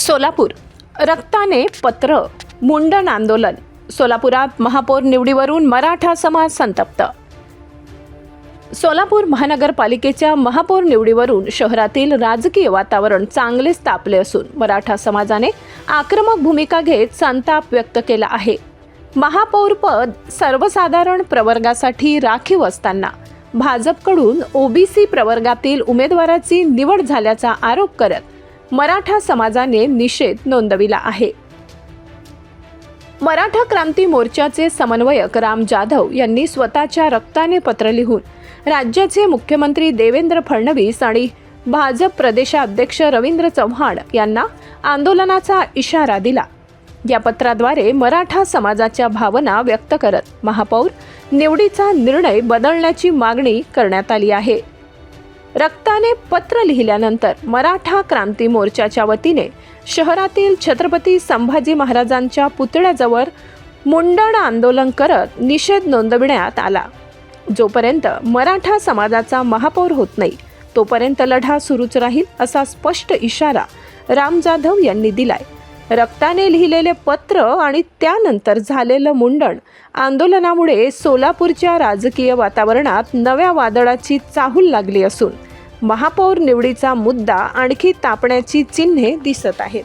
सोलापूर रक्ताने पत्र मुंडन आंदोलन। सोलापुरात महापौर निवडीवरून मराठा समाज संतप्त। सोलापूर महानगरपालिकेच्या महापौर निवडीवरून शहरातील राजकीय वातावरण चांगलेच तापले असून मराठा समाजाने आक्रमक भूमिका घेत संताप व्यक्त केला आहे। महापौर पद सर्वसाधारण प्रवर्गासाठी राखीव असताना भाजपकडून ओबीसी प्रवर्गातील उमेदवाराची निवड झाल्याचा आरोप करत मराठा समाजाने निषेध नोंदविला आहे। मराठा क्रांती मोर्चाचे समन्वयक राम जाधव यांनी स्वतःच्या रक्ताने पत्र लिहून राज्याचे मुख्यमंत्री देवेंद्र फडणवीस आणि भाजप प्रदेशाध्यक्ष रवींद्र चव्हाण यांना आंदोलनाचा इशारा दिला। या पत्राद्वारे मराठा समाजाच्या भावना व्यक्त करत महापौर निवडीचा निर्णय बदलण्याची मागणी करण्यात आली आहे। रक्ताने पत्र लिहिल्यानंतर मराठा क्रांती मोर्चाच्या वतीने शहरातील छत्रपती संभाजी महाराजांच्या पुतळ्याजवळ मुंडन आंदोलन करत निषेध नोंदविण्यात आला। जोपर्यंत मराठा समाजाचा महापौर होत नाही तोपर्यंत लढा सुरूच राहील असा स्पष्ट इशारा राम जाधव यांनी दिलाय। रक्ताने लिहिलेले पत्र आणि त्यानंतर झालेलं मुंडन आंदोलनामुळे सोलापूरच्या राजकीय वातावरणात नव्या वादळाची चाहूल लागली असून महापौर निवडीचा मुद्दा आणखी तापण्याची चिन्हे दिसत आहेत।